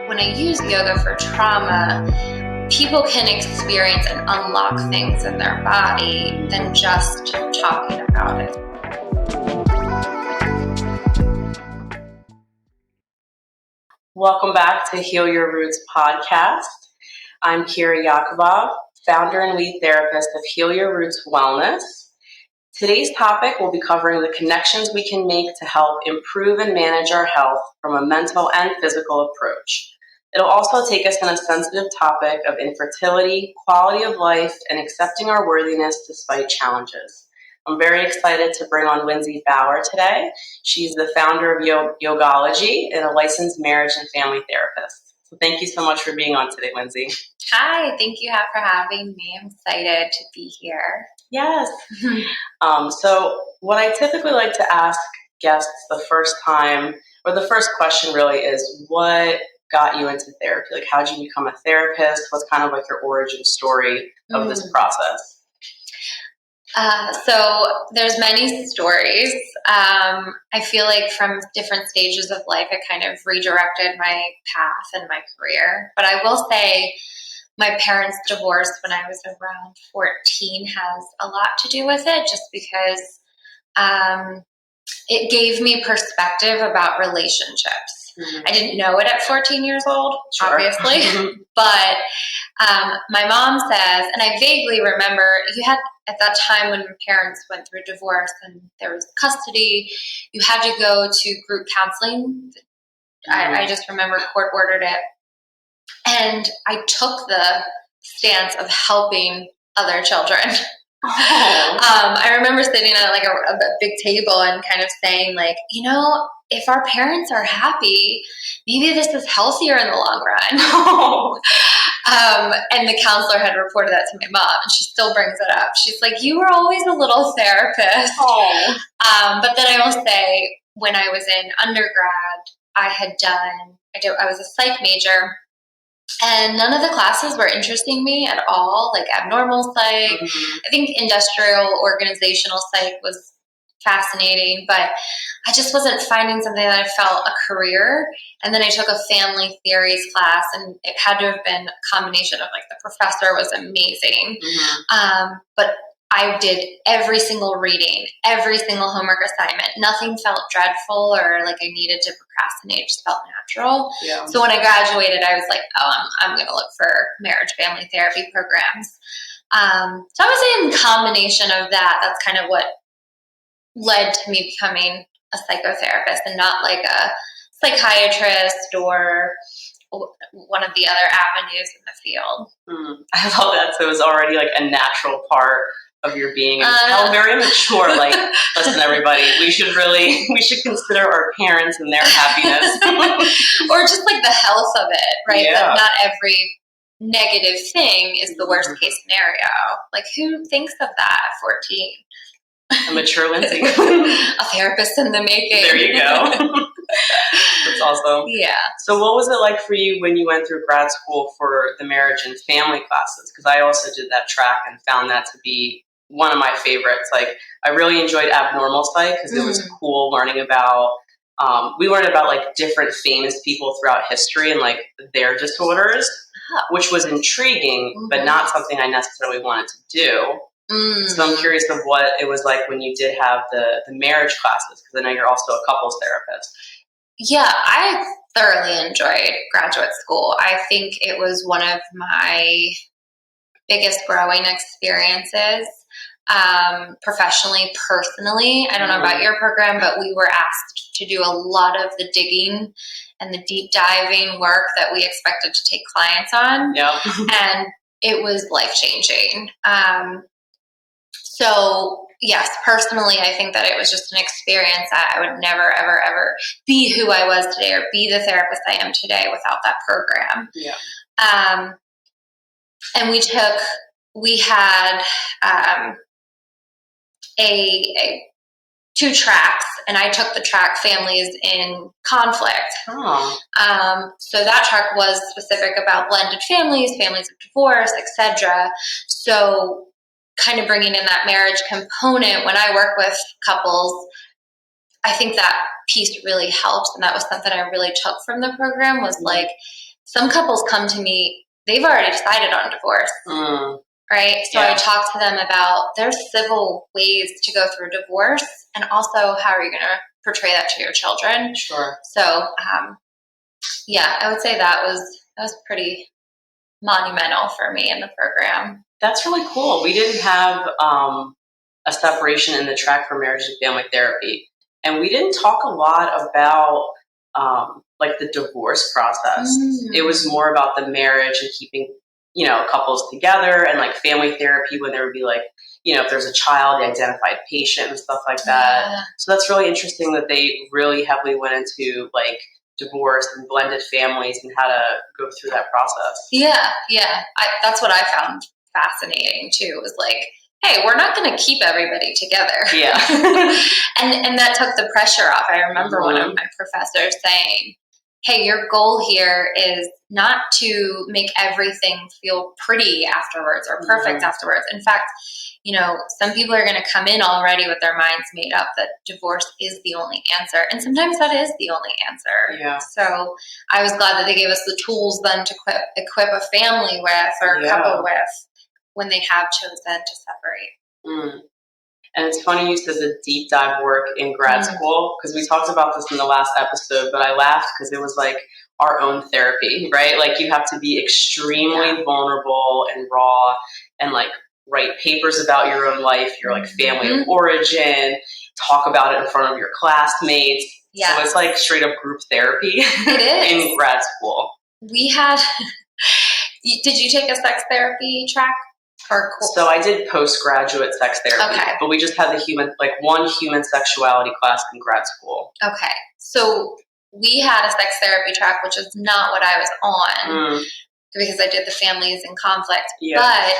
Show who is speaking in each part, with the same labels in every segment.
Speaker 1: when I use yoga for trauma, people can experience and unlock things in their body than just talking about it.
Speaker 2: Welcome back to Heal Your Roots podcast. I'm Kira Yakubov, founder and lead therapist of Heal Your Roots Wellness. Today's topic will be covering the connections we can make to help improve and manage our health from a mental and physical approach. It'll also take us on a sensitive topic of infertility, quality of life, and accepting our worthiness despite challenges. I'm very excited to bring on Lindsay Bauer today. She's the founder of Yogology and a licensed marriage and family therapist. So thank you so much for being on today, Lindsay.
Speaker 1: Hi, thank you for having me. I'm excited to be here.
Speaker 2: Yes. So what I typically like to ask guests the first time, or the first question really is, what got you into therapy? Like, how did you become a therapist? What's kind of like your origin story of this process?
Speaker 1: So there's many stories. I feel like from different stages of life, it kind of redirected my path and my career. But I will say my parents' divorce when I was around 14 has a lot to do with it, just because it gave me perspective about relationships. Mm-hmm. I didn't know it at 14 years old, sure. Obviously, but my mom says, and I vaguely remember, you had at that time when parents went through divorce and there was custody, you had to go to group counseling. Mm-hmm. I just remember court ordered it. And I took the stance of helping other children. I remember sitting at like a big table and kind of saying like, if our parents are happy, maybe this is healthier in the long run. And the counselor had reported that to my mom, and she still brings it up. She's like, you were always a little therapist. But then I will say, when I was in undergrad, I was a psych major, and none of the classes were interesting me at all, like abnormal psych. Mm-hmm. I think industrial organizational psych was fascinating, but I just wasn't finding something that I felt a career. And then I took a family theories class, and it had to have been a combination of like the professor was amazing. Mm-hmm. But I did every single reading, every single homework assignment. Nothing felt dreadful or like I needed to procrastinate. It just felt natural. Yeah. So when I graduated, I was like, I'm going to look for marriage family therapy programs. So I would say in combination of that, that's kind of what led to me becoming a psychotherapist and not like a psychiatrist or one of the other avenues in the field.
Speaker 2: I love that. So it was already like a natural part of your being. How very mature. Like, listen, everybody, we should consider our parents and their happiness,
Speaker 1: or just like the health of it, right? Yeah. That not every negative thing is the worst case scenario. Like, who thinks of that at 14?
Speaker 2: A mature Lindsay.
Speaker 1: A therapist in the making.
Speaker 2: There you go. That's awesome.
Speaker 1: Yeah.
Speaker 2: So what was it like for you when you went through grad school for the marriage and family classes? Because I also did that track and found that to be one of my favorites. Like, I really enjoyed abnormal psych because it was cool learning about, we learned about like different famous people throughout history and like their disorders, which was intriguing, but not something I necessarily wanted to do. So I'm curious of what it was like when you did have the marriage classes, because I know you're also a couples therapist.
Speaker 1: Yeah, I thoroughly enjoyed graduate school. I think it was one of my biggest growing experiences, professionally, personally. I don't know about your program, but we were asked to do a lot of the digging and the deep diving work that we expected to take clients on. Yep. And it was life-changing. So yes, personally, I think that it was just an experience that I would never, ever, ever be who I was today or be the therapist I am today without that program. Yeah. And we had two tracks, and I took the track families in conflict. Oh. So that track was specific about blended families of divorce, etc. So kind of bringing in that marriage component when I work with couples, I think that piece really helps. And that was something I really took from the program was like some couples come to me, they've already decided on divorce, right? So I talk to them about there's civil ways to go through divorce, and also how are you going to portray that to your children?
Speaker 2: Sure.
Speaker 1: So, I would say that was pretty monumental for me in the program.
Speaker 2: That's really cool. We didn't have a separation in the track for marriage and family therapy, and we didn't talk a lot about like the divorce process. It was more about the marriage and keeping, couples together, and like family therapy when there would be like, if there's a child, the identified patient and stuff like that. Yeah. So that's really interesting that they really heavily went into like divorce and blended families and how to go through that process.
Speaker 1: Yeah. That's what I found fascinating too, was like, hey, we're not going to keep everybody together.
Speaker 2: Yeah.
Speaker 1: and that took the pressure off. I remember one of my professors saying, hey, your goal here is not to make everything feel pretty afterwards or perfect afterwards. In fact, some people are going to come in already with their minds made up that divorce is the only answer. And sometimes that is the only answer.
Speaker 2: Yeah.
Speaker 1: So I was glad that they gave us the tools then to equip a family with, or a couple with, when they have chosen to separate.
Speaker 2: And it's funny you said the deep dive work in grad school, because we talked about this in the last episode, but I laughed because it was like our own therapy, right? Like you have to be extremely vulnerable and raw and like write papers about your own life, your like family of origin, talk about it in front of your classmates. So it's like straight up group therapy.
Speaker 1: It is.
Speaker 2: In grad school.
Speaker 1: We had, did you take a sex therapy track?
Speaker 2: So I did postgraduate sex therapy, but we just had one human sexuality class in grad school.
Speaker 1: Okay. So we had a sex therapy track, which is not what I was on because I did the families in conflict, but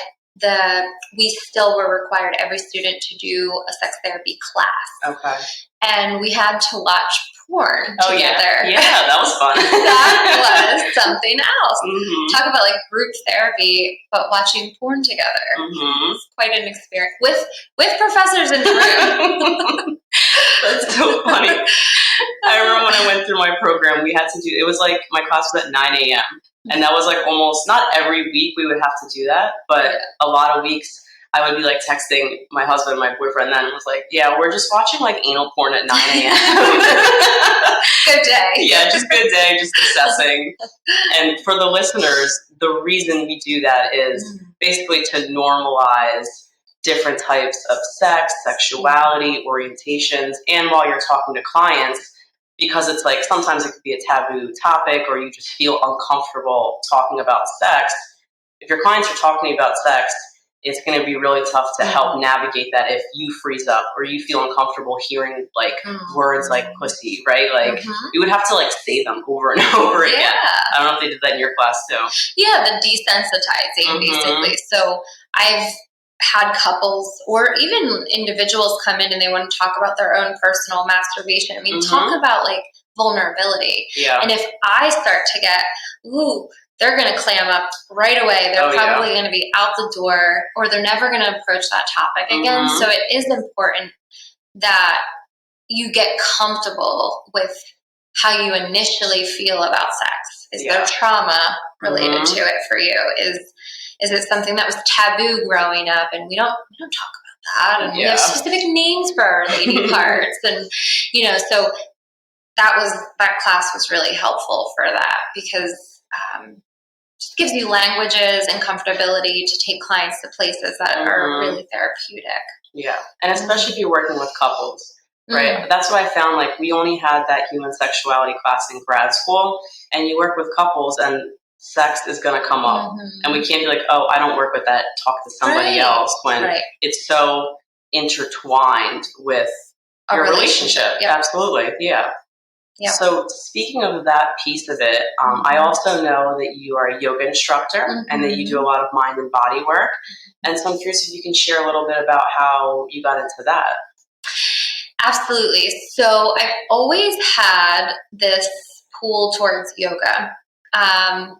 Speaker 1: we still were required, every student, to do a sex therapy class.
Speaker 2: Okay.
Speaker 1: And we had to watch porn together.
Speaker 2: Yeah, that was fun.
Speaker 1: That was something else. Talk about like group therapy, but watching porn together. It's quite an experience with professors in the room.
Speaker 2: That's so funny. I remember when I went through my program, we had to do, it was like my class was at 9 a.m. And that was like almost, not every week we would have to do that, but a lot of weeks I would be like texting my husband, my boyfriend then, was like, yeah, we're just watching like anal porn at 9 a.m.
Speaker 1: Good day.
Speaker 2: Yeah, just good day, just assessing. And for the listeners, the reason we do that is basically to normalize different types of sex, sexuality, orientations, and while you're talking to clients, because it's like sometimes it could be a taboo topic or you just feel uncomfortable talking about sex. If your clients are talking about sex, it's going to be really tough to help navigate that if you freeze up or you feel uncomfortable hearing like words like pussy, right? Like you would have to like say them over and over again. I don't know if they did that in your class too.
Speaker 1: Yeah, the desensitizing basically. So I've had couples or even individuals come in and they want to talk about their own personal masturbation. I mean, talk about like vulnerability. Yeah. And if I start to get, they're going to clam up right away. They're probably going to be out the door, or they're never going to approach that topic again. So it is important that you get comfortable with how you initially feel about sex. Is there trauma related to it for you? Is it something that was taboo growing up, and we don't talk about that, and we have specific names for our lady parts, and so that class was really helpful for that because just gives you languages and comfortability to take clients to places that are really therapeutic. Yeah,
Speaker 2: and especially if you're working with couples, right? That's what I found. Like we only had that human sexuality class in grad school, and you work with couples and sex is going to come up, and we can't be like, oh, I don't work with that, talk to somebody else, when it's so intertwined with your relationship. Absolutely. Yeah. So speaking of that piece of it, I also know that you are a yoga instructor and that you do a lot of mind and body work, and so I'm curious if you can share a little bit about how you got into that.
Speaker 1: Absolutely. So I've always had this pull towards yoga.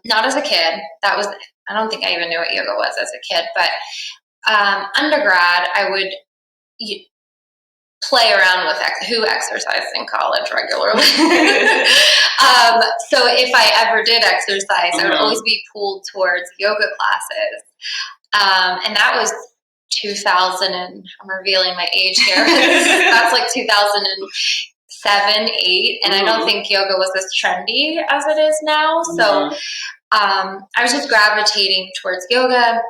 Speaker 1: Not as a kid. I don't think I even knew what yoga was as a kid, but undergrad, play around with who exercised in college regularly. So if I ever did exercise, I would always be pulled towards yoga classes. And that was 2000, and I'm revealing my age here. That's like 2007, 8, and I don't think yoga was as trendy as it is now. So I was just gravitating towards yoga.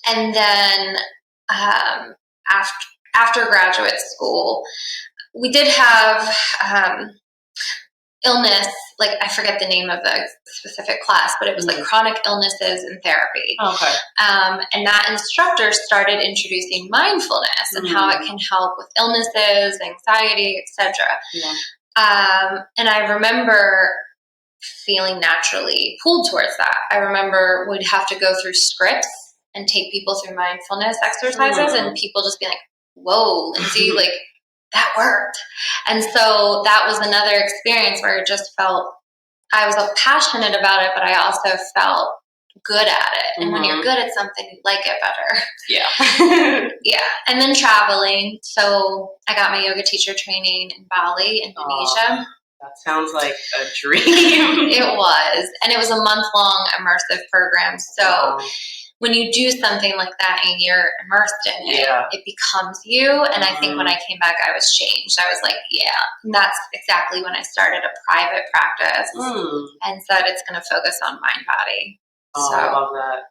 Speaker 1: And then after graduate school, we did have illness, like I forget the name of the specific class, but it was like chronic illnesses in therapy.
Speaker 2: Okay.
Speaker 1: And that instructor started introducing mindfulness and how it can help with illnesses, anxiety, etc. And I remember feeling naturally pulled towards that. I remember we'd have to go through scripts and take people through mindfulness exercises, and people just be like, whoa, Lindsay, like, that worked. And so that was another experience where it just felt, I was passionate about it, but I also felt good at it. And when you're good at something, you like it better.
Speaker 2: Yeah.
Speaker 1: Yeah. And then traveling. So I got my yoga teacher training in Bali, Indonesia.
Speaker 2: That sounds like a dream.
Speaker 1: It was. And it was a month-long immersive program. So when you do something like that and you're immersed in it, it becomes you. And I think when I came back, I was changed. I was like, and that's exactly when I started a private practice and said it's going to focus on mind, body.
Speaker 2: Oh, I love that.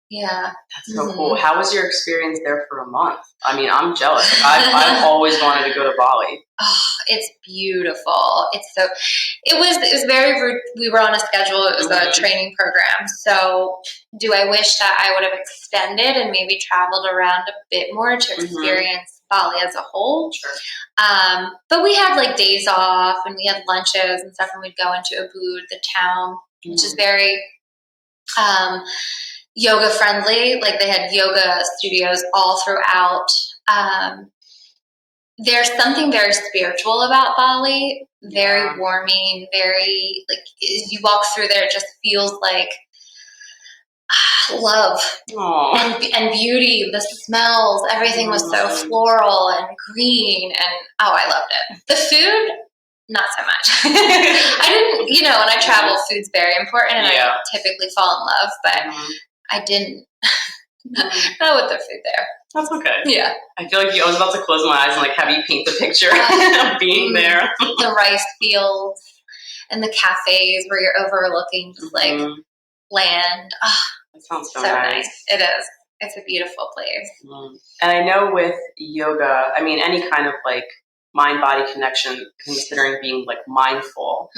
Speaker 1: Yeah.
Speaker 2: That's so cool. How was your experience there for a month? I mean, I'm jealous. I've always wanted to go to Bali.
Speaker 1: Oh, it's beautiful. It was very, we were on a schedule. It was a training program. So do I wish that I would have extended and maybe traveled around a bit more to experience Bali as a whole?
Speaker 2: Sure.
Speaker 1: But we had like days off and we had lunches and stuff, and we'd go into Ubud, the town, which is very yoga friendly. Like they had yoga studios all throughout. There's something very spiritual about Bali, very warming, very, like, as you walk through there, it just feels like love and beauty, the smells, everything was so floral and green, and I loved it. The food, not so much. I didn't, when I travel, food's very important, and I typically fall in love, but I didn't. Not with the food there.
Speaker 2: That's okay.
Speaker 1: Yeah.
Speaker 2: I feel like I was about to close my eyes and like have you paint the picture of being there.
Speaker 1: The rice fields and the cafes where you're overlooking just like land. Oh,
Speaker 2: that sounds so
Speaker 1: nice. It is. It's a beautiful place.
Speaker 2: And I know with yoga, I mean, any kind of like mind-body connection, considering being like mindful,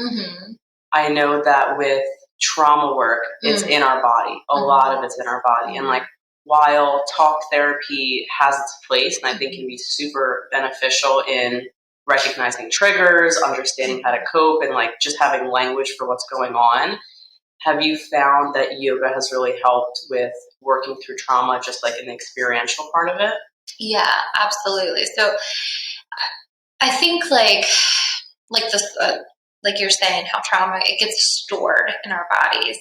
Speaker 2: I know that with trauma work, it's in our body. A lot of it's in our body. And like, while talk therapy has its place and I think can be super beneficial in recognizing triggers, understanding how to cope, and like just having language for what's going on, have you found that yoga has really helped with working through trauma, just like in the experiential part of it?
Speaker 1: Yeah, absolutely. So I think like this, like you're saying, how trauma, it gets stored in our bodies.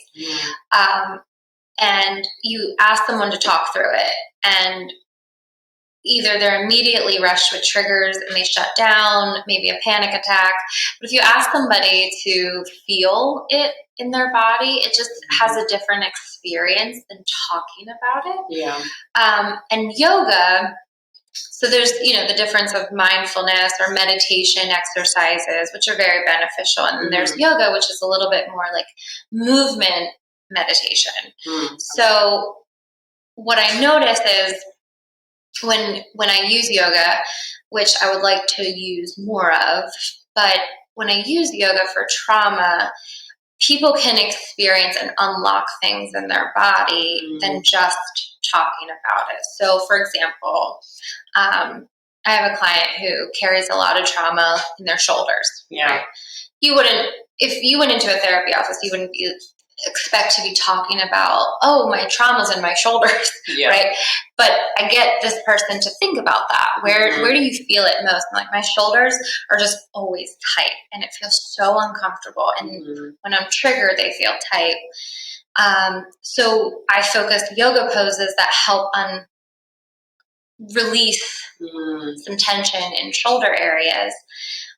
Speaker 1: And you ask someone to talk through it, and either they're immediately rushed with triggers and they shut down, maybe a panic attack. But if you ask somebody to feel it in their body, it just has a different experience than talking about it.
Speaker 2: Yeah.
Speaker 1: And yoga, so there's, the difference of mindfulness or meditation exercises, which are very beneficial. And then there's yoga, which is a little bit more like movement meditation. So what I notice is when I use yoga, which I would like to use more of, but when I use yoga for trauma, people can experience and unlock things in their body than just talking about it. So for example, I have a client who carries a lot of trauma in their shoulders.
Speaker 2: Yeah.
Speaker 1: Right? If you went into a therapy office, you wouldn't expect to be talking about, my trauma's in my shoulders, right? But I get this person to think about that. Where do you feel it most? And like, my shoulders are just always tight, and it feels so uncomfortable. And when I'm triggered, they feel tight. So I focus yoga poses that help release some tension in shoulder areas.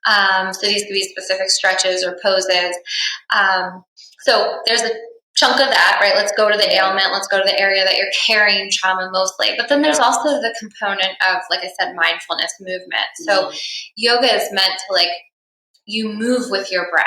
Speaker 1: So these could be specific stretches or poses. So there's a chunk of that, right? Let's go to the ailment. Let's go to the area that you're carrying trauma mostly. But then there's also the component of, like I said, mindfulness, movement. So yoga is meant to, like, you move with your breath.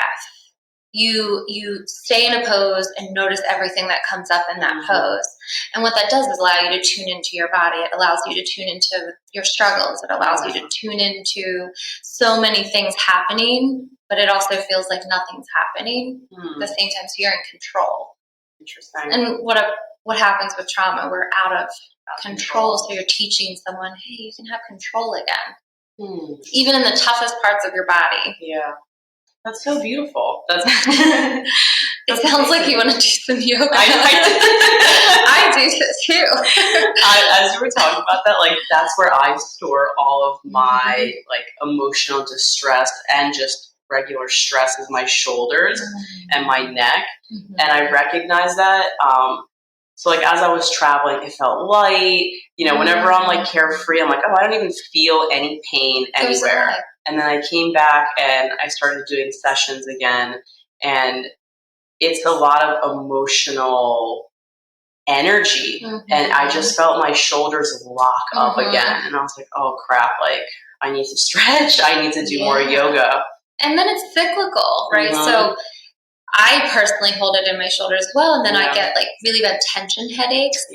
Speaker 1: You stay in a pose and notice everything that comes up in that pose. And what that does is allow you to tune into your body. It allows you to tune into your struggles. It allows you to tune into so many things happening, but it also feels like nothing's happening at the same time. So you're in control.
Speaker 2: Interesting.
Speaker 1: And what happens with trauma? We're out of control. So you're teaching someone, hey, you can have control again. Even in the toughest parts of your body.
Speaker 2: Yeah. That's so beautiful. It
Speaker 1: sounds like you want to do some yoga. I do too.
Speaker 2: As you were talking about that, like, that's where I store all of my like emotional distress and just regular stress is my shoulders and my neck. And I recognize that. So like as I was traveling, it felt light. You know, whenever I'm like carefree, I'm like, oh, I don't even feel any pain anywhere. And then I came back and I started doing sessions again. And it's a lot of emotional energy. And I just felt my shoulders lock up again. And I was like, oh crap, like I need to stretch. I need to do more yoga.
Speaker 1: And then it's cyclical, right? So I personally hold it in my shoulder as well, and then I get like really bad tension headaches.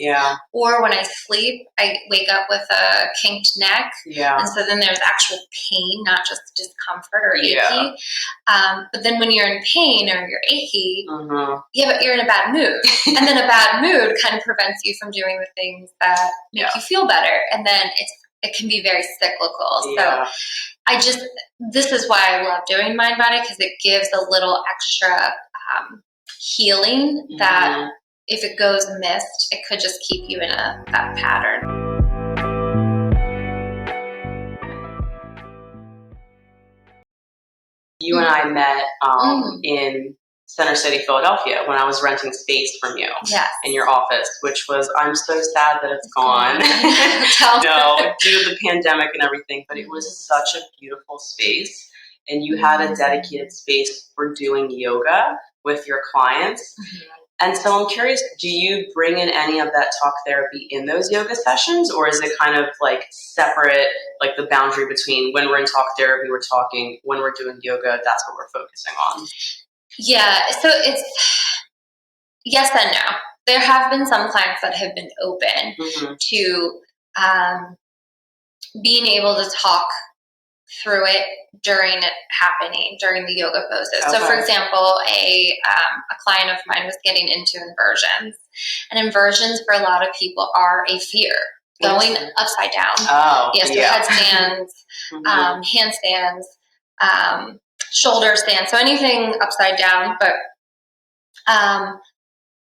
Speaker 1: Or when I sleep, I wake up with a kinked neck. And so then there's actual pain, not just discomfort or achy. But then when you're in pain or you're achy, but you're in a bad mood. And then a bad mood kind of prevents you from doing the things that make you feel better. And then it can be very cyclical. So this is why I love doing Mind Body, because it gives a little extra healing that if it goes missed, it could just keep you in that pattern.
Speaker 2: You and I met in Center City, Philadelphia, when I was renting space from you in your office, which was, I'm so sad that it's gone. Due to the pandemic and everything, but it was such a beautiful space. And you had a dedicated space for doing yoga with your clients. And so I'm curious, do you bring in any of that talk therapy in those yoga sessions, or is it kind of like separate, like the boundary between when we're in talk therapy, we're talking, when we're doing yoga, that's what we're focusing on?
Speaker 1: Yeah, so it's yes and no. There have been some clients that have been open to being able to talk through it during it happening, during the yoga poses. So for example, a client of mine was getting into inversions. And inversions for a lot of people are a fear. Going upside down. Headstands, handstands, shoulder stands, so anything upside down. But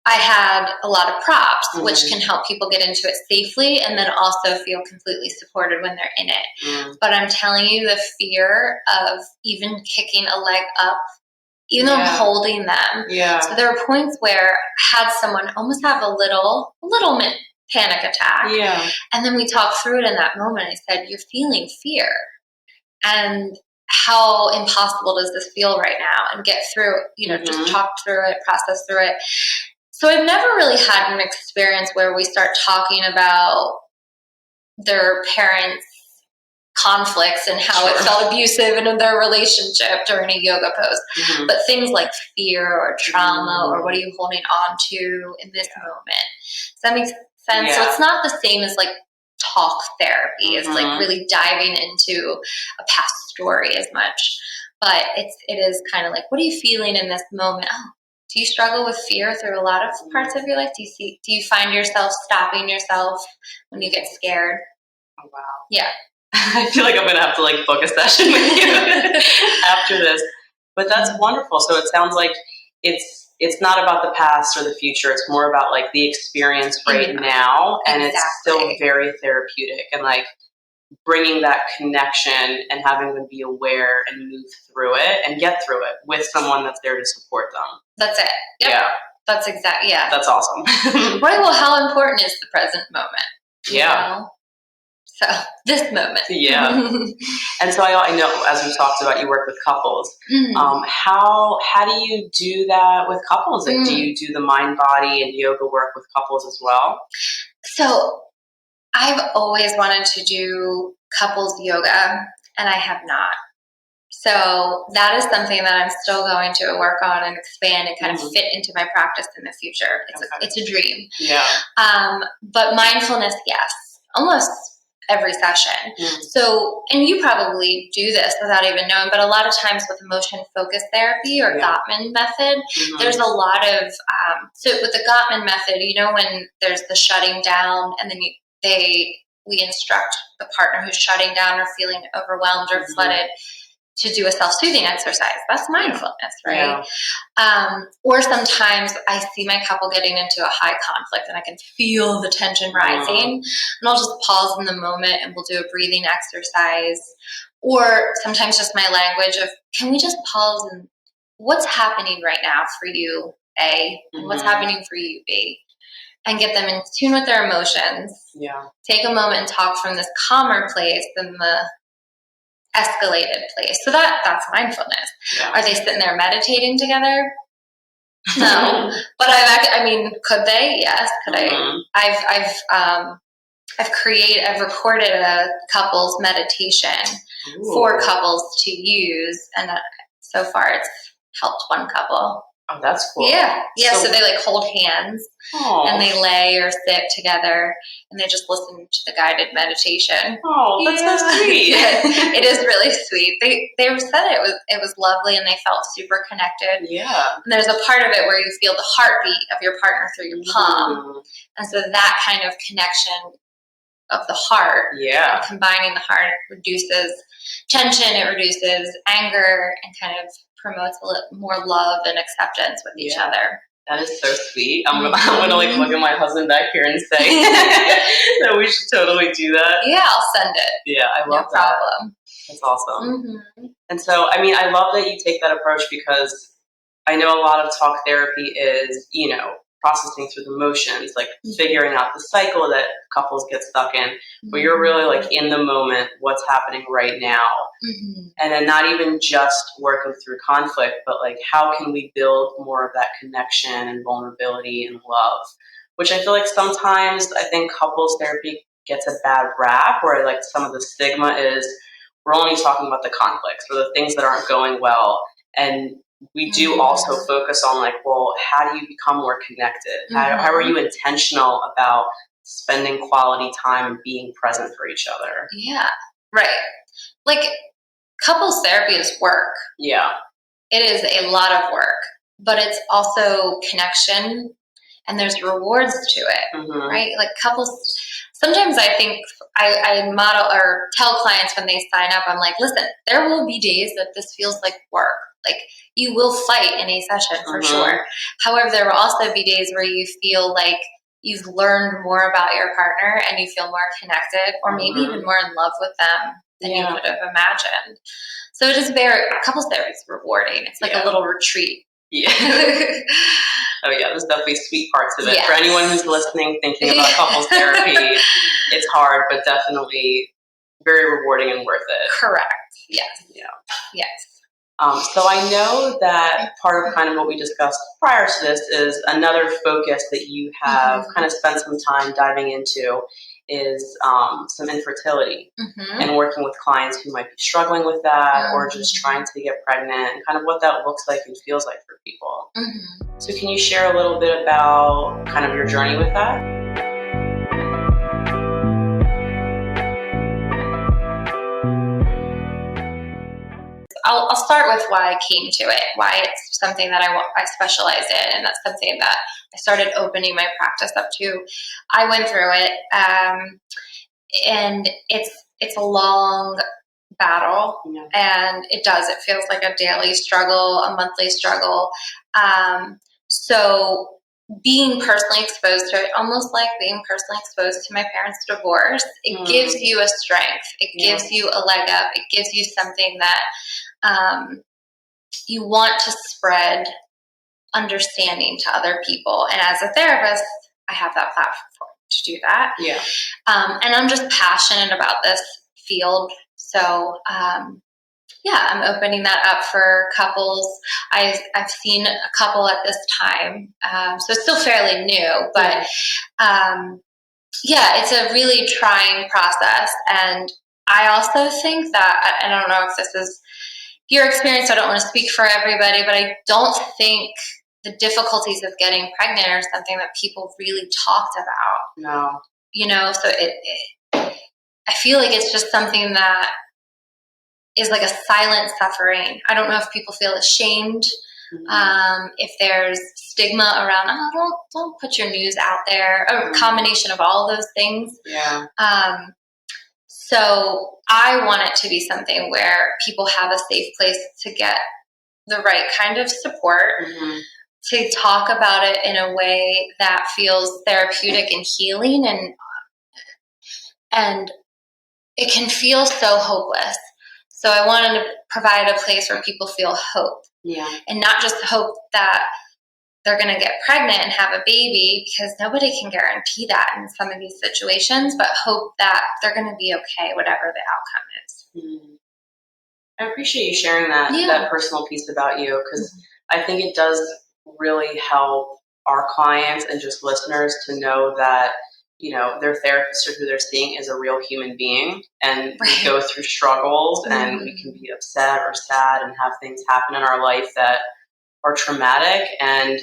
Speaker 1: I had a lot of props, which can help people get into it safely and then also feel completely supported when they're in it. But I'm telling you, the fear of even kicking a leg up, even though I'm holding them. So there are points where I had someone almost have a little panic attack. And then we talked through it in that moment. I said, you're feeling fear. And how impossible does this feel right now? And get through, just talk through it, process through it. So I've never really had an experience where we start talking about their parents' conflicts and how it felt abusive in their relationship during a yoga pose. But things like fear or trauma or what are you holding on to in this moment? Does that make sense? So it's not the same as like talk therapy. It's like really diving into a past story as much. But it is kind of like, what are you feeling in this moment? Oh, do you struggle with fear through a lot of parts of your life? Do you find yourself stopping yourself when you get scared?
Speaker 2: Oh, wow.
Speaker 1: Yeah.
Speaker 2: I feel like I'm going to have to like book a session with you after this. But that's wonderful. So it sounds like it's not about the past or the future. It's more about like the experience right now. And it's still very therapeutic and like bringing that connection and having them be aware and move through it and get through it with someone that's there to support them.
Speaker 1: That's it. Yep.
Speaker 2: Yeah.
Speaker 1: That's exactly,
Speaker 2: That's awesome.
Speaker 1: Right. Well, how important is the present moment?
Speaker 2: Yeah.
Speaker 1: So this moment.
Speaker 2: Yeah. And so I know, as we talked about, you work with couples. How do you do that with couples? Like, do you do the mind, body, and yoga work with couples as well?
Speaker 1: So I've always wanted to do couples yoga, and I have not. So that is something that I'm still going to work on and expand and kind of fit into my practice in the future. It's a dream.
Speaker 2: Yeah.
Speaker 1: But mindfulness, yes, almost every session. So, and you probably do this without even knowing, but a lot of times with emotion focused therapy or Gottman method, there's a lot of, so with the Gottman method, you know, when there's the shutting down and then we instruct the partner who's shutting down or feeling overwhelmed or flooded to do a self-soothing exercise. That's mindfulness, right? Or sometimes I see my couple getting into a high conflict and I can feel the tension rising, and I'll just pause in the moment and we'll do a breathing exercise. Or sometimes just my language of, can we just pause and what's happening right now for you, A, and what's happening for you, B, and get them in tune with their emotions. Take a moment and talk from this calmer place than the escalated place. So that's mindfulness. Are they sitting there meditating together? No. But could they? Yes. Could I? I've recorded a couples meditation for couples to use, and so far it's helped one couple.
Speaker 2: Oh, that's cool.
Speaker 1: Yeah. So they like hold hands and they lay or sit together and they just listen to the guided meditation.
Speaker 2: Oh, that's so sweet.
Speaker 1: It is really sweet. They said it was lovely and they felt super connected. Yeah. And there's a part of it where you feel the heartbeat of your partner through your palm. And so that kind of connection of the heart, and combining the heart reduces tension, it reduces anger, and kind of promotes a little more love and acceptance with each other.
Speaker 2: That is so sweet. I'm gonna like look at my husband back here and say that we should totally do that.
Speaker 1: Yeah, I'll send it.
Speaker 2: Yeah, I love that. No problem. That's awesome. And so, I love that you take that approach, because I know a lot of talk therapy is, processing through the motions, like figuring out the cycle that couples get stuck in, but you're really like in the moment, what's happening right now. And then not even just working through conflict, but like how can we build more of that connection and vulnerability and love, which I feel like sometimes I think couples therapy gets a bad rap, where like some of the stigma is we're only talking about the conflicts or the things that aren't going well. And we do also focus on like, well, how do you become more connected? How are you intentional about spending quality time and being present for each other?
Speaker 1: Yeah, right. Like couples therapy is work. Yeah. It is a lot of work, but it's also connection and there's rewards to it, right? Like couples, sometimes I think I model or tell clients when they sign up, I'm like, listen, there will be days that this feels like work. Like you will fight in a session for sure. However, there will also be days where you feel like you've learned more about your partner and you feel more connected or maybe even more in love with them than you could have imagined. So it is couples therapy is rewarding. It's like a little retreat.
Speaker 2: Yeah. Oh yeah, there's definitely sweet parts of it. Yes. For anyone who's listening, thinking about couples therapy, it's hard, but definitely very rewarding and worth it.
Speaker 1: Correct. Yes.
Speaker 2: Yeah.
Speaker 1: Yes.
Speaker 2: So I know that part of kind of what we discussed prior to this is another focus that you have kind of spent some time diving into is some infertility and working with clients who might be struggling with that or just trying to get pregnant and kind of what that looks like and feels like for people. So can you share a little bit about kind of your journey with that?
Speaker 1: I'll start with why I came to it, why it's something that I specialize in, and that's something that I started opening my practice up to. I went through it, and it's a long battle, and it feels like a daily struggle, a monthly struggle. So being personally exposed to it, almost like being personally exposed to my parents' divorce, it gives you a strength. It gives you a leg up. It gives you something that you want to spread understanding to other people. And as a therapist, I have that to do that.
Speaker 2: Yeah.
Speaker 1: And I'm just passionate about this field. So, I'm opening that up for couples. I've seen a couple at this time. So it's still fairly new, but it's a really trying process. And I also think that, I don't know if this is your experience, I don't want to speak for everybody, but I don't think the difficulties of getting pregnant are something that people really talked about.
Speaker 2: No.
Speaker 1: So I feel like it's just something that is like a silent suffering. I don't know if people feel ashamed, if there's stigma around, don't put your news out there, a combination of all those things.
Speaker 2: Yeah.
Speaker 1: So I want it to be something where people have a safe place to get the right kind of support, to talk about it in a way that feels therapeutic and healing, and it can feel so hopeless. So I wanted to provide a place where people feel hope.
Speaker 2: Yeah.
Speaker 1: And not just hope that they're going to get pregnant and have a baby, because nobody can guarantee that in some of these situations, but hope that they're going to be okay, whatever the outcome is.
Speaker 2: I appreciate you sharing that personal piece about you, because I think it does really help our clients and just listeners to know that, their therapist or who they're seeing is a real human being, and we go through struggles and we can be upset or sad and have things happen in our life that are traumatic. And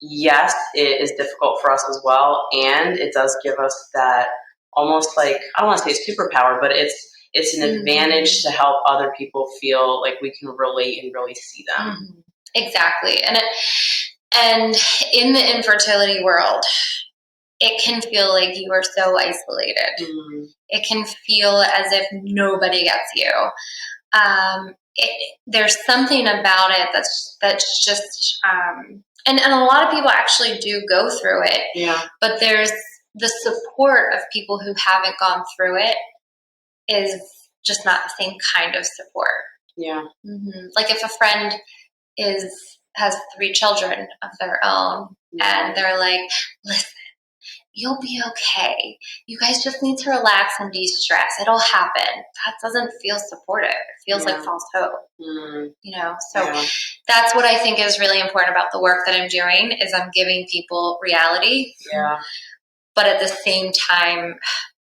Speaker 2: yes, it is difficult for us as well. And it does give us that almost like, I don't want to say superpower, but it's an advantage to help other people feel like we can relate and really see them.
Speaker 1: Exactly. And in the infertility world, it can feel like you are so isolated. It can feel as if nobody gets you. There's something about it that's just, and a lot of people actually do go through it.
Speaker 2: Yeah.
Speaker 1: But there's the support of people who haven't gone through it is just not the same kind of support.
Speaker 2: Yeah.
Speaker 1: Like if a friend has 3 children of their own, and they're like, listen, you'll be okay. You guys just need to relax and de-stress. It'll happen. That doesn't feel supportive. It feels like false hope. So that's what I think is really important about the work that I'm doing, is I'm giving people reality.
Speaker 2: Yeah.
Speaker 1: But at the same time,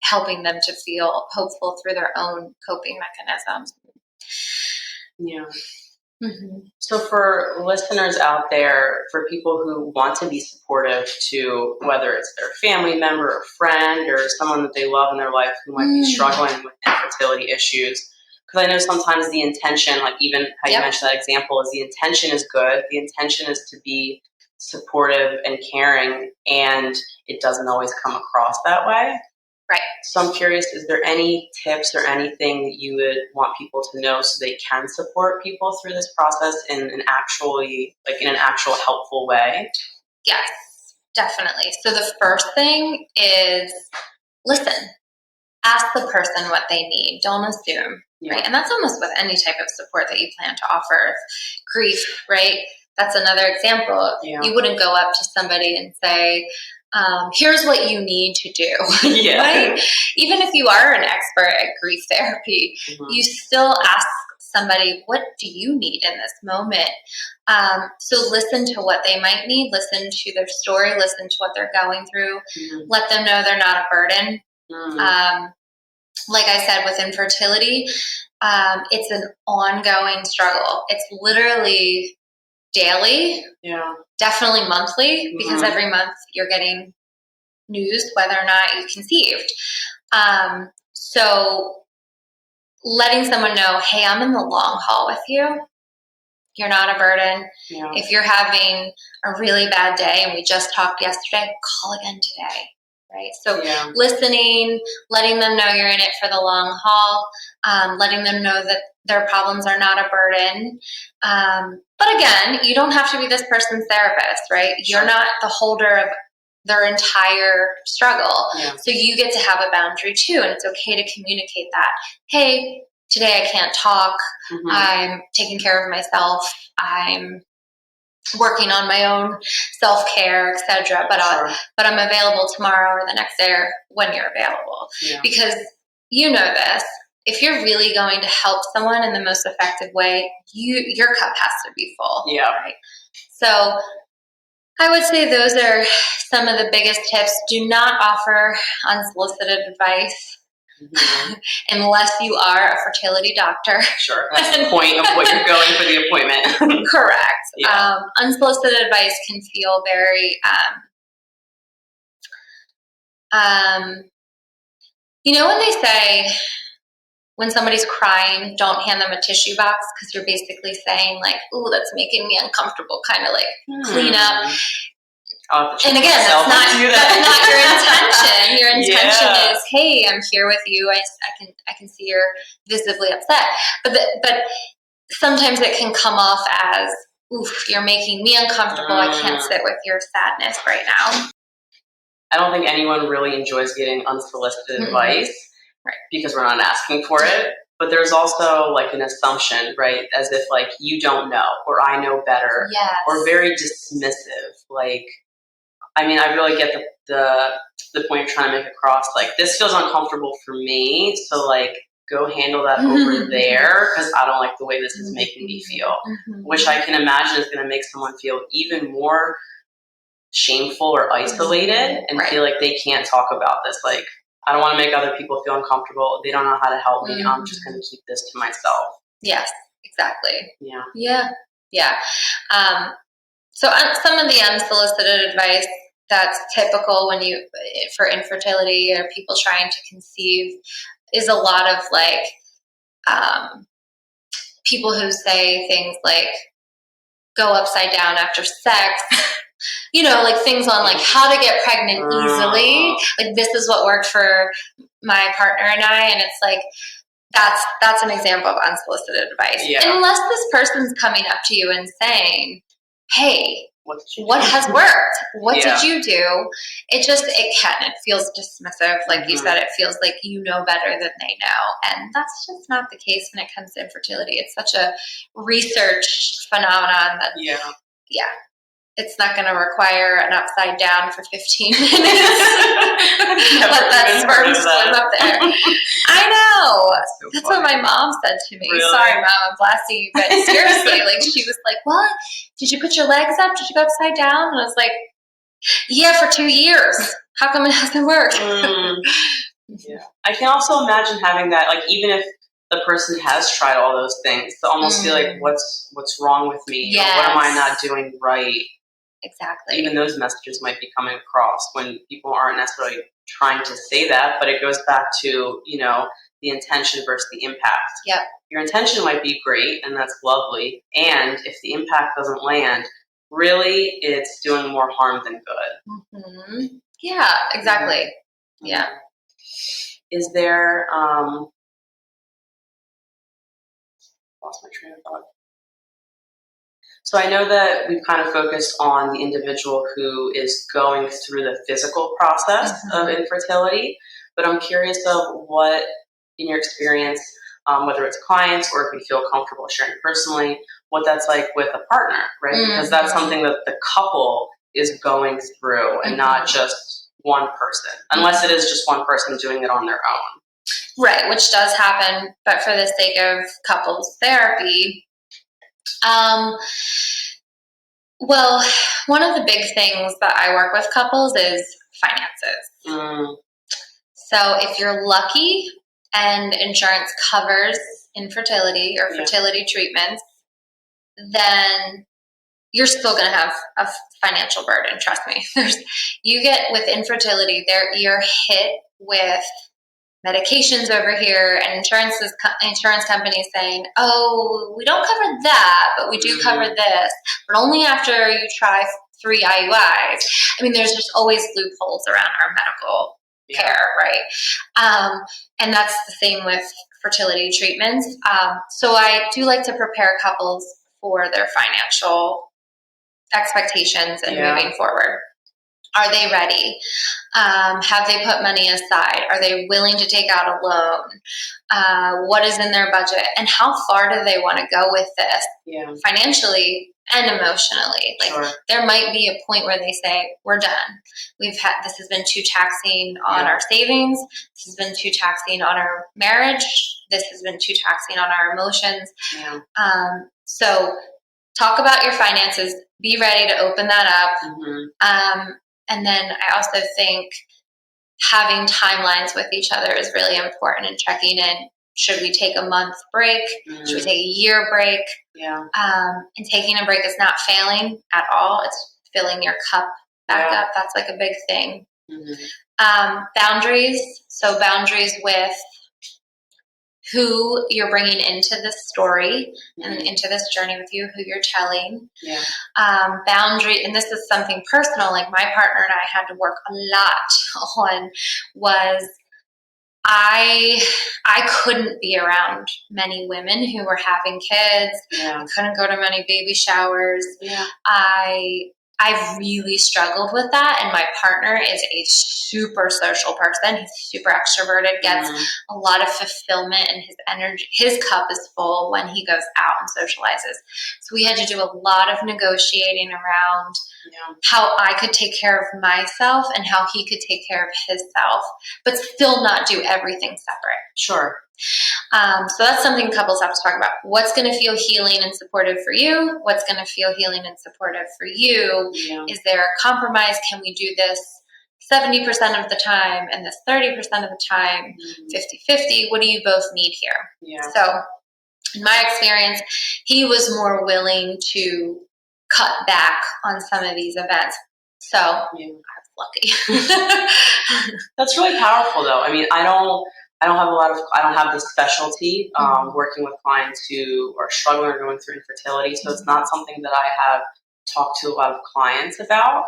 Speaker 1: helping them to feel hopeful through their own coping mechanisms.
Speaker 2: Yeah. So for listeners out there, for people who want to be supportive to whether it's their family member or friend or someone that they love in their life who might be struggling with infertility issues, because I know sometimes the intention, like even how you mentioned that example, is the intention is good. The intention is to be supportive and caring, and it doesn't always come across that way.
Speaker 1: Right.
Speaker 2: So I'm curious, is there any tips or anything that you would want people to know so they can support people through this process in an actual helpful way?
Speaker 1: Yes, definitely. So the first thing is listen. Ask the person what they need. Don't assume. Right. And that's almost with any type of support that you plan to offer. Grief, right? That's another example.
Speaker 2: Yeah.
Speaker 1: You wouldn't go up to somebody and say, here's what you need to do. Right? Even if you are an expert at grief therapy, you still ask somebody, what do you need in this moment? So listen to what they might need, listen to their story, listen to what they're going through, let them know they're not a burden. Like I said, with infertility, it's an ongoing struggle. It's literally daily, definitely monthly, because every month you're getting news whether or not you conceived. So letting someone know, hey, I'm in the long haul with you. You're not a burden.
Speaker 2: Yeah.
Speaker 1: If you're having a really bad day, and we just talked yesterday, call again today. Right? So listening, letting them know you're in it for the long haul, letting them know that their problems are not a burden. But again, you don't have to be this person's therapist, right? You're not the holder of their entire struggle. So you get to have a boundary too, and it's okay to communicate that. Hey, today I can't talk. I'm taking care of myself. I'm working on my own self-care, etc. But I'm available tomorrow or the next day or when you're available.
Speaker 2: Yeah.
Speaker 1: Because you know this, if you're really going to help someone in the most effective way, your cup has to be full.
Speaker 2: Yeah.
Speaker 1: Right? So I would say those are some of the biggest tips. Do not offer unsolicited advice.
Speaker 2: Mm-hmm.
Speaker 1: Unless you are a fertility doctor.
Speaker 2: Sure, that's the point of what you're going for the appointment.
Speaker 1: Correct.
Speaker 2: Yeah.
Speaker 1: Unsolicited advice can feel very, when they say when somebody's crying, don't hand them a tissue box because you're basically saying like, "Ooh, that's making me uncomfortable," kind of like clean up. And again, that's not your intention. Your intention is, hey, I'm here with you. I can see you're visibly upset. But sometimes it can come off as, oof, you're making me uncomfortable. I can't sit with your sadness right now.
Speaker 2: I don't think anyone really enjoys getting unsolicited advice because we're not asking for it. But there's also like an assumption, right? As if like you don't know or I know better.
Speaker 1: Yes.
Speaker 2: Or very dismissive. Like, I mean, I really get the point you're trying to make across. Like, this feels uncomfortable for me, so like, go handle that over there because I don't like the way this is making me feel. Which I can imagine is going to make someone feel even more shameful or isolated and feel like they can't talk about this. Like, I don't want to make other people feel uncomfortable. They don't know how to help me. I'm just going to keep this to myself.
Speaker 1: Yes, exactly.
Speaker 2: Yeah.
Speaker 1: So some of the unsolicited advice that's typical for infertility or people trying to conceive is a lot of like people who say things like go upside down after sex, like things on like how to get pregnant easily. Like this is what worked for my partner and I, and it's like that's an example of unsolicited advice. Yeah. Unless this person's coming up to you and saying, hey, what has worked? What did you do? It feels dismissive. Like you said, it feels like you know better than they know. And that's just not the case when it comes to infertility. It's such a research phenomenon that, it's not going to require an upside down for 15 minutes. Let that sperm swim up there. I know. That's what my mom said to me. Really? Sorry, Mom, I'm blasting you. But seriously, like she was like, what? Did you put your legs up? Did you go upside down? And I was like, yeah, for 2 years. How come it hasn't worked?
Speaker 2: Yeah. I can also imagine having that, like even if the person has tried all those things, to almost feel like, what's wrong with me? Yes. Or what am I not doing right?
Speaker 1: Exactly.
Speaker 2: Even those messages might be coming across when people aren't necessarily trying to say that, but it goes back to, the intention versus the impact.
Speaker 1: Yep.
Speaker 2: Your intention might be great, and that's lovely. And if the impact doesn't land, really, it's doing more harm than good.
Speaker 1: Mm-hmm. Yeah, exactly. Mm-hmm. Yeah.
Speaker 2: Is there, lost my train of thought. So I know that we've kind of focused on the individual who is going through the physical process of infertility, but I'm curious of what, in your experience, whether it's clients or if you feel comfortable sharing personally, what that's like with a partner, right? Because that's something that the couple is going through and not just one person, unless it is just one person doing it on their own.
Speaker 1: Right, which does happen, but for the sake of couples therapy, well, one of the big things that I work with couples is finances. So if you're lucky and insurance covers infertility or fertility treatments, then you're still going to have a financial burden. Trust me. You get with infertility, you're hit with medications over here, and insurance companies saying, oh, we don't cover that, but we do cover this, but only after you try 3 IUIs. I mean, there's just always loopholes around our medical care, right? And that's the same with fertility treatments. So I do like to prepare couples for their financial expectations and moving forward. Are they ready? Have they put money aside? Are they willing to take out a loan? What is in their budget? And how far do they want to go with this financially and emotionally? Like,
Speaker 2: Sure.
Speaker 1: There might be a point where they say, we're done. This has been too taxing on our savings. This has been too taxing on our marriage. This has been too taxing on our emotions.
Speaker 2: Yeah.
Speaker 1: So talk about your finances. Be ready to open that up.
Speaker 2: Mm-hmm.
Speaker 1: And then I also think having timelines with each other is really important, and checking in. Should we take a month break? Should we take a year break?
Speaker 2: Yeah.
Speaker 1: And taking a break is not failing at all. It's filling your cup back up. That's like a big thing.
Speaker 2: Mm-hmm.
Speaker 1: Boundaries. So boundaries with who you're bringing into this story and into this journey with you, who you're telling.
Speaker 2: Yeah.
Speaker 1: Boundary, and this is something personal, like my partner and I had to work a lot on, was I couldn't be around many women who were having kids.
Speaker 2: Yeah.
Speaker 1: I couldn't go to many baby showers.
Speaker 2: Yeah.
Speaker 1: I really struggled with that, and my partner is a super social person. He's super extroverted, gets a lot of fulfillment, and his energy, his cup is full when he goes out and socializes. So we had to do a lot of negotiating around how I could take care of myself and how he could take care of himself, but still not do everything separate.
Speaker 2: Sure.
Speaker 1: So that's something couples have to talk about. What's going to feel healing and supportive for you? What's going to feel healing and supportive for you?
Speaker 2: Yeah.
Speaker 1: Is there a compromise? Can we do this 70% of the time and this 30% of the time, 50-50? What do you both need here?
Speaker 2: Yeah.
Speaker 1: So in my experience, he was more willing to cut back on some of these events. So I was lucky.
Speaker 2: That's really powerful, though. I mean, I don't have the specialty working with clients who are struggling or going through infertility. So it's not something that I have talked to a lot of clients about.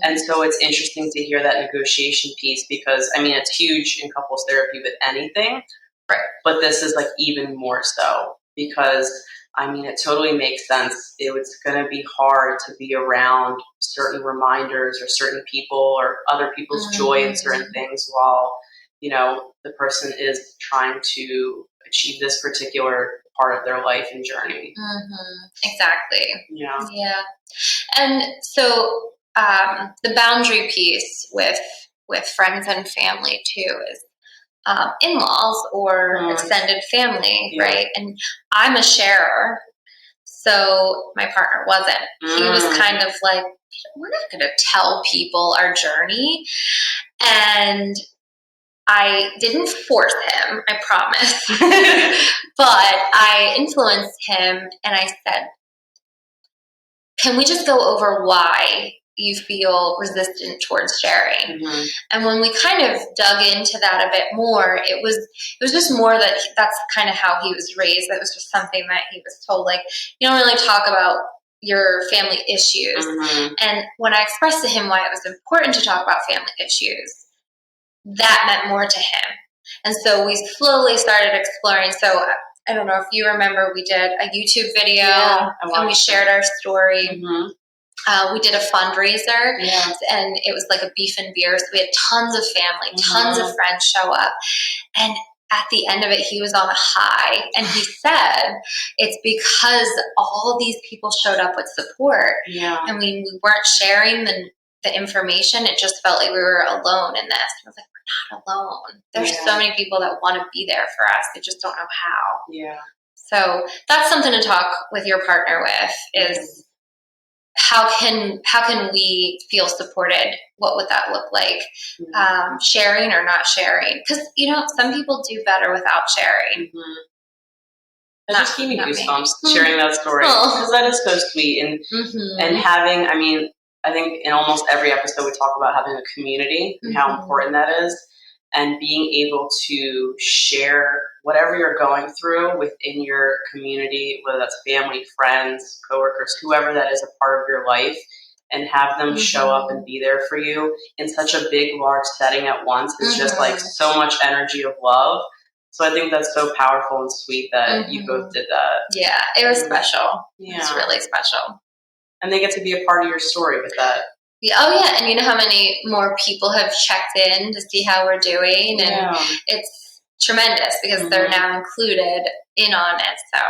Speaker 2: And so it's interesting to hear that negotiation piece, because I mean, it's huge in couples therapy with anything,
Speaker 1: right?
Speaker 2: But this is like even more so, because I mean, it totally makes sense. It's going to be hard to be around certain reminders or certain people or other people's joy in certain things while, you know, the person is trying to achieve this particular part of their life and journey.
Speaker 1: Exactly.
Speaker 2: Yeah.
Speaker 1: Yeah. And so the boundary piece with friends and family too is in-laws or extended family, right? And I'm a sharer, so my partner wasn't. He was kind of like, we're not going to tell people our journey. And I didn't force him, I promise. But I influenced him, and I said, can we just go over why you feel resistant towards sharing? And when we kind of dug into that a bit more, it was just more that that's kind of how he was raised. That was just something that he was told, like, you don't really talk about your family issues. And when I expressed to him why it was important to talk about family issues, that meant more to him. And so we slowly started exploring. So I don't know if you remember, we did a YouTube video and we shared our story. We did a fundraiser and it was like a beef and beer. So we had tons of family, tons of friends show up. And at the end of it, he was on a high. And he said, it's because all these people showed up with support. And we weren't sharing the information. It just felt like we were alone in this. I was like, we're not alone. There's so many people that want to be there for us. They just don't know how. So that's something to talk with your partner with, is how can we feel supported? What would that look like? Sharing or not sharing? Because, you know, some people do better without sharing.
Speaker 2: That just gave me goosebumps sharing that story, because that is so sweet. And having, I mean, I think in almost every episode we talk about having a community and how important that is, and being able to share whatever you're going through within your community, whether that's family, friends, coworkers, whoever that is a part of your life, and have them show up and be there for you in such a big, large setting at once is just like so much energy of love. So I think that's so powerful and sweet that you both did that.
Speaker 1: Yeah, it was special. Yeah. It was really special.
Speaker 2: And they get to be a part of your story with that.
Speaker 1: Yeah, oh yeah, and you know how many more people have checked in to see how we're doing, and it's tremendous because they're now included in on it. So,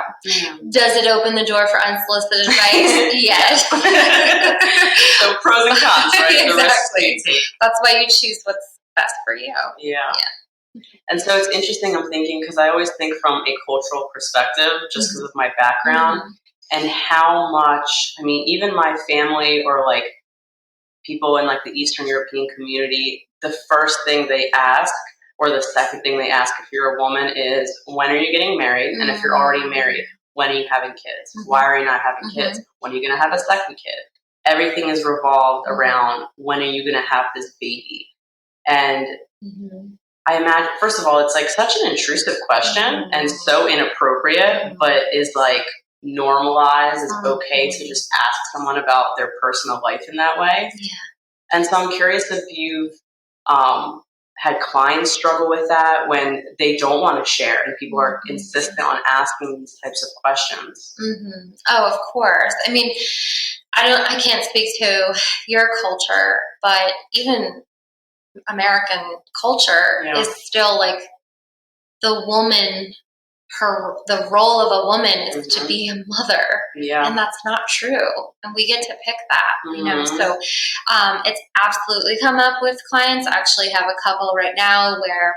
Speaker 1: does it open the door for unsolicited advice? Yes.
Speaker 2: So pros and cons, right?
Speaker 1: Exactly. That's why you choose what's best for you.
Speaker 2: Yeah. And so it's interesting. I'm thinking because I always think from a cultural perspective, just because of my background, and how much. I mean, even my family or like people in like the Eastern European community, the first thing they ask or the second thing they ask if you're a woman is, when are you getting married? And if you're already married, when are you having kids? Why are you not having kids? When are you going to have a second kid? Everything is revolved around, when are you going to have this baby? And I imagine, first of all, it's like such an intrusive question and so inappropriate, but is like normalized. It's okay to just ask someone about their personal life in that way. Yeah. And so I'm curious if you've had clients struggle with that when they don't want to share and people are insistent on asking these types of questions.
Speaker 1: Oh, of course. I mean, I can't speak to your culture, but even American culture is still like the woman, the role of a woman is to be a mother, and that's not true, and we get to pick that, you know. So it's absolutely come up with clients. I actually have a couple right now where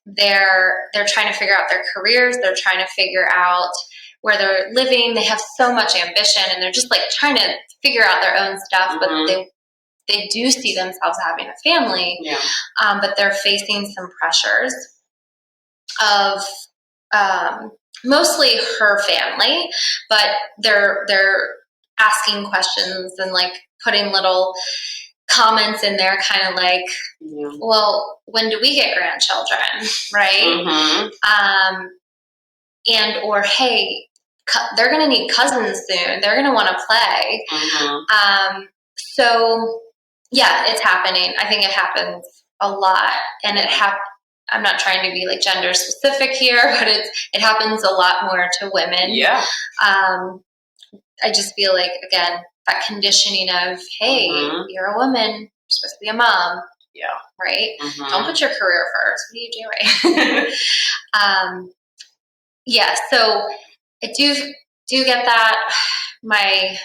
Speaker 1: they're trying to figure out their careers, they're trying to figure out where they're living, they have so much ambition, and they're just like trying to figure out their own stuff, but they do see themselves having a family, but they're facing some pressures of mostly her family, but they're asking questions and like putting little comments in there, kind of like, well, when do we get grandchildren, right? And or hey, they're going to need cousins soon. They're going to want to play. So yeah, it's happening. I think it happens a lot, and I'm not trying to be like gender specific here, but it happens a lot more to women. Yeah. I just feel like, again, that conditioning of, hey, you're a woman, you're supposed to be a mom. Yeah. Right? Don't put your career first. What are you doing? Yeah, so I do get that. My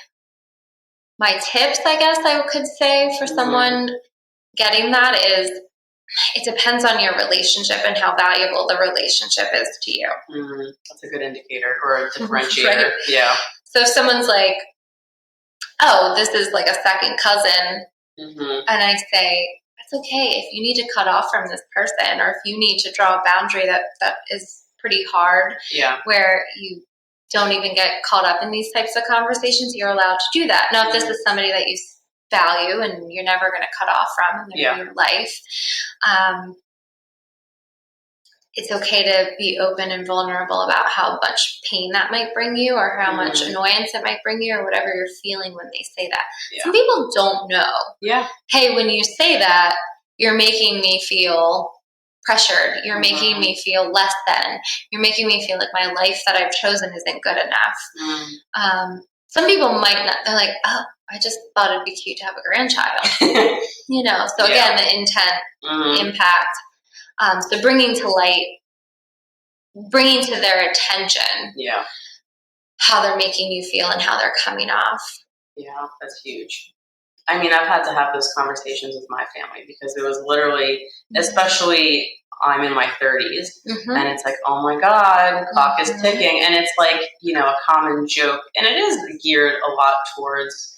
Speaker 1: tips, I guess I could say, for someone getting that is, it depends on your relationship and how valuable the relationship is to you.
Speaker 2: That's a good indicator or a differentiator. Right? Yeah.
Speaker 1: So if someone's like, oh, this is like a second cousin, and I say, that's okay. If you need to cut off from this person, or if you need to draw a boundary that is pretty hard, where you don't even get caught up in these types of conversations, you're allowed to do that. Now, if this is somebody that you value and you're never going to cut off from in your life, it's okay to be open and vulnerable about how much pain that might bring you, or how much annoyance it might bring you, or whatever you're feeling when they say that. Some people don't know. Yeah. Hey, when you say that, you're making me feel pressured. You're making me feel less than. You're making me feel like my life that I've chosen isn't good enough. Some people might not. They're like, oh, I just thought it'd be cute to have a grandchild. You know, so again, the intent, impact. So bringing to their attention, how they're making you feel and how they're coming off.
Speaker 2: Yeah, that's huge. I mean, I've had to have those conversations with my family because it was literally, especially I'm in my 30s, and it's like, oh my God, the clock is ticking. And it's like, you know, a common joke. And it is geared a lot towards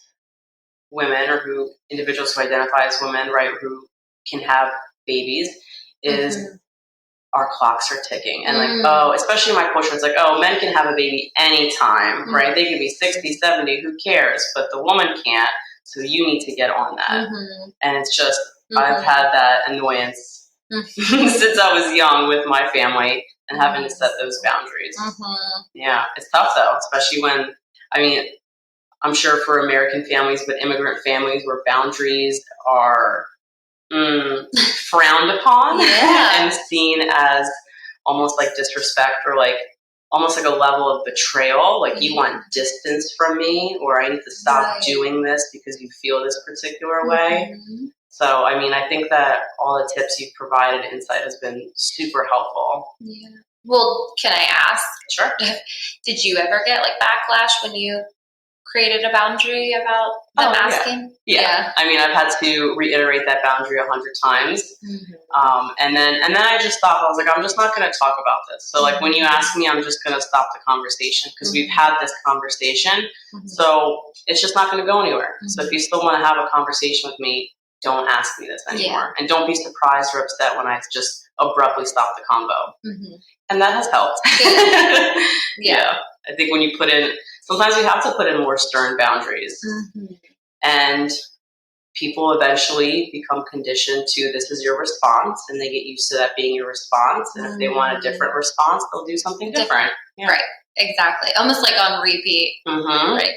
Speaker 2: women, or individuals who identify as women, right, who can have babies, is our clocks are ticking. And like, oh, especially in my culture, it's like, oh, men can have a baby anytime, right? They can be 60, 70, who cares? But the woman can't. So you need to get on that. And it's just, I've had that annoyance since I was young with my family and having to set those boundaries. Yeah, it's tough though, especially when, I mean, I'm sure for American families, but immigrant families where boundaries are frowned upon and seen as almost like disrespect, or like almost like a level of betrayal. Like you want distance from me, or I need to stop doing this because you feel this particular way. So, I mean, I think that all the tips you've provided, insight, has been super helpful.
Speaker 1: Yeah. Well, can I ask?
Speaker 2: Sure.
Speaker 1: Did you ever get like backlash when you created a boundary about them asking?
Speaker 2: Yeah. I mean, I've had to reiterate that boundary 100 times. And then I just thought, I was like, I'm just not going to talk about this. So like when you ask me, I'm just going to stop the conversation because we've had this conversation. So it's just not going to go anywhere. So if you still want to have a conversation with me, don't ask me this anymore. And don't be surprised or upset when I just abruptly stop the convo. And that has helped. Yeah. I think when you put in, sometimes you have to put in more stern boundaries. And people eventually become conditioned to this is your response, and they get used to that being your response. And if they want a different response, they'll do something different. Yeah.
Speaker 1: Right. Exactly. Almost like on repeat. Right.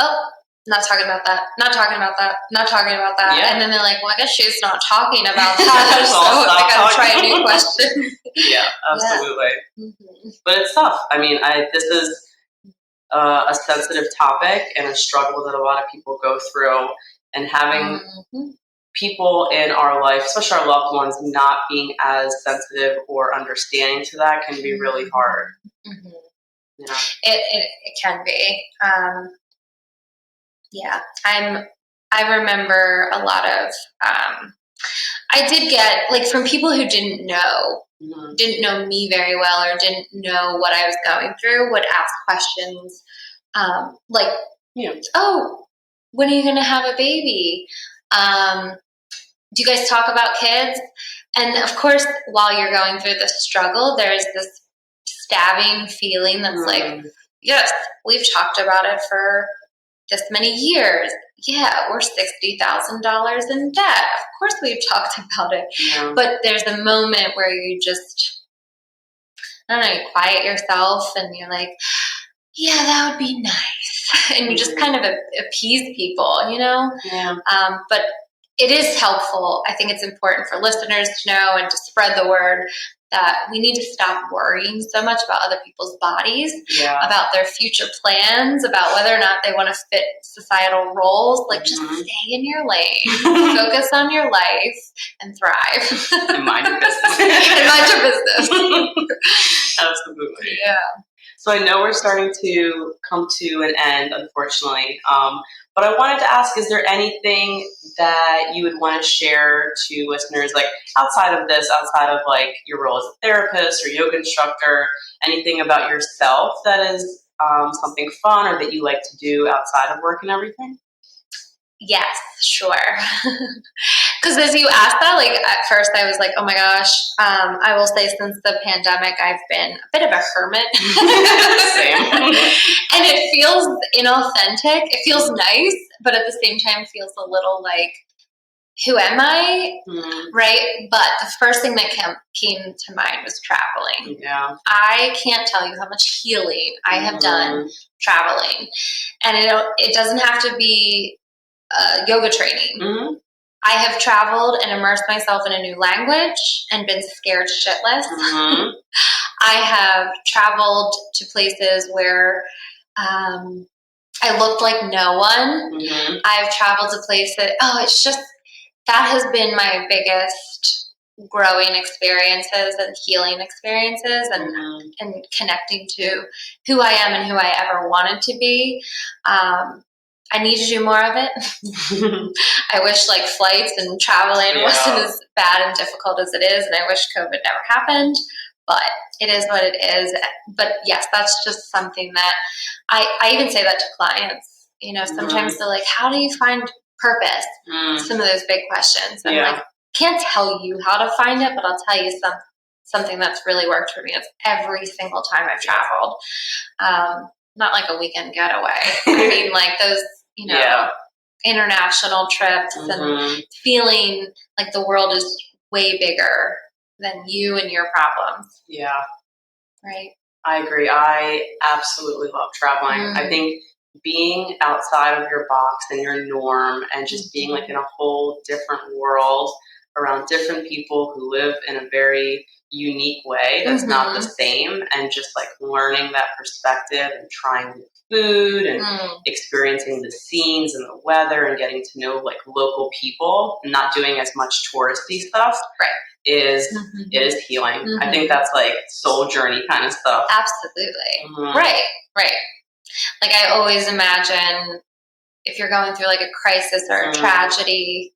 Speaker 1: Oh, not talking about that. Not talking about that. Not talking about that. Yeah. And then they're like, well, I guess she's not talking about that. So I gotta try a new question.
Speaker 2: Yeah, absolutely. But it's tough. I mean, this is a sensitive topic and a struggle that a lot of people go through, and having people in our life, especially our loved ones, not being as sensitive or understanding to that can be really hard. Yeah.
Speaker 1: It can be. Yeah, I remember a lot of, I did get, like, from people who didn't know me very well or didn't know what I was going through, would ask questions like, oh, when are you going to have a baby? Do you guys talk about kids? And of course, while you're going through the struggle, there's this stabbing feeling that's like, yes, we've talked about it for this many years. Yeah, we're $60,000 in debt. Of course we've talked about it. But there's a moment where you just, I don't know, you quiet yourself and you're like, yeah, that would be nice. And you just kind of appease people, you know? But it is helpful. I think it's important for listeners to know and to spread the word that we need to stop worrying so much about other people's bodies, about their future plans, about whether or not they want to fit societal roles. Like, just stay in your lane, focus on your life, and thrive.
Speaker 2: And mind your business.
Speaker 1: And mind your business.
Speaker 2: Absolutely.
Speaker 1: Yeah.
Speaker 2: So I know we're starting to come to an end, unfortunately. But I wanted to ask, is there anything that you would want to share to listeners, like outside of this, outside of like your role as a therapist or yoga instructor, anything about yourself that is something fun or that you like to do outside of work and everything?
Speaker 1: Yes, sure. Because as you asked that, like at first I was like, oh my gosh, I will say since the pandemic, I've been a bit of a hermit.
Speaker 2: Same.
Speaker 1: And it feels inauthentic. It feels nice, but at the same time feels a little like, who am I? Right? But the first thing that came to mind was traveling.
Speaker 2: Yeah.
Speaker 1: I can't tell you how much healing I have done traveling. And it doesn't have to be yoga training. I have traveled and immersed myself in a new language and been scared shitless. I have traveled to places where I looked like no one. I've traveled to places, it's just, that has been my biggest growing experiences and healing experiences and connecting to who I am and who I ever wanted to be. I need to do more of it. I wish like flights and traveling wasn't as bad and difficult as it is, and I wish COVID never happened, but it is what it is. But yes, that's just something that I even say that to clients. You know, sometimes they're like, how do you find purpose? Some of those big questions. And like, can't tell you how to find it, but I'll tell you something that's really worked for me. It's every single time I've traveled. Not like a weekend getaway. I mean, like those, you know, international trips and feeling like the world is way bigger than you and your problems. Yeah. Right.
Speaker 2: I agree. I absolutely love traveling. I think being outside of your box and your norm and just being like in a whole different world around different people who live in a very unique way that's not the same, and just like learning that perspective and trying new food and experiencing the scenes and the weather and getting to know like local people and not doing as much touristy stuff is it is healing. I think that's like soul journey kind of stuff.
Speaker 1: Absolutely. Right. Like I always imagine if you're going through like a crisis or a tragedy,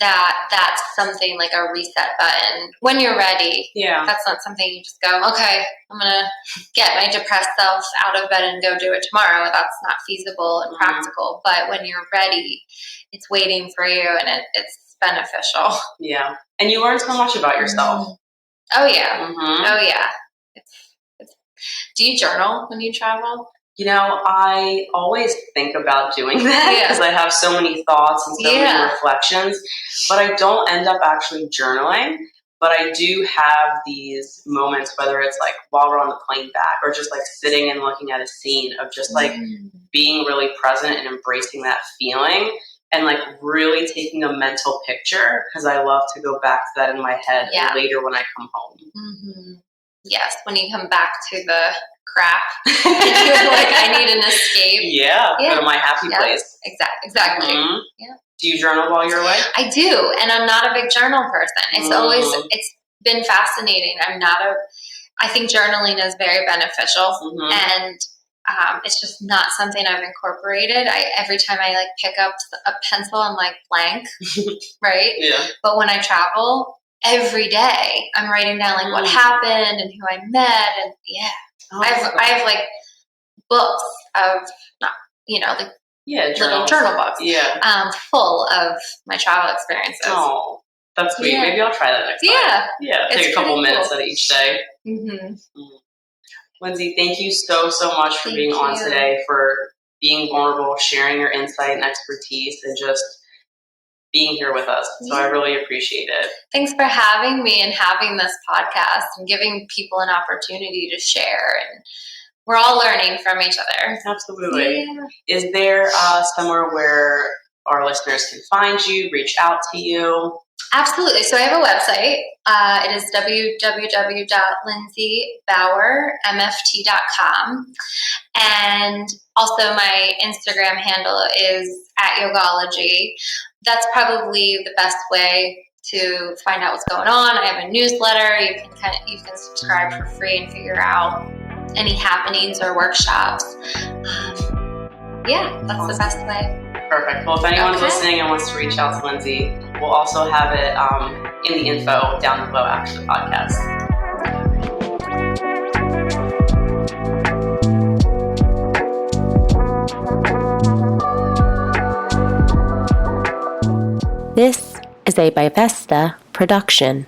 Speaker 1: that's something like a reset button. When you're ready, that's not something you just go, okay, I'm going to get my depressed self out of bed and go do it tomorrow. That's not feasible and practical. But when you're ready, it's waiting for you, and it's beneficial.
Speaker 2: Yeah. And you learn so much about yourself.
Speaker 1: Oh, yeah. Oh, yeah. Do you journal when you travel?
Speaker 2: You know, I always think about doing that because I have so many thoughts and so many reflections, but I don't end up actually journaling. But I do have these moments, whether it's like while we're on the plane back or just like sitting and looking at a scene of just like being really present and embracing that feeling and like really taking a mental picture, because I love to go back to that in my head later when I come home.
Speaker 1: Yes, when you come back to the crap and you're like, I need an escape.
Speaker 2: Go to my happy place.
Speaker 1: Exactly.
Speaker 2: Do you journal while you're away?
Speaker 1: I do, and I'm not a big journal person. It's been fascinating. I think journaling is very beneficial, and it's just not something I've incorporated. Every time I like pick up a pencil, I'm like blank, right? But when I travel, every day I'm writing down like what happened and who I met, and I have like books of like little journal books, full of my travel experiences.
Speaker 2: Oh, that's sweet. Maybe I'll try that next time. Take a couple minutes out of each day. Lindsay, thank you so much for being on today, for being vulnerable, sharing your insight and expertise, and just being here with us. So I really appreciate it.
Speaker 1: Thanks for having me and having this podcast and giving people an opportunity to share. And we're all learning from each other.
Speaker 2: Absolutely. Is there somewhere where our listeners can find you, reach out to you?
Speaker 1: Absolutely. So I have a website. It is www.lindsaybauermft.com. And also my Instagram handle is @yogology. That's probably the best way to find out what's going on. I have a newsletter. You can subscribe for free and figure out any happenings or workshops. That's the best way.
Speaker 2: Perfect. Well, if anyone's listening and wants to reach out to Lindsay, we'll also have it in the info down below after the podcast.
Speaker 3: This is a Bivesta production.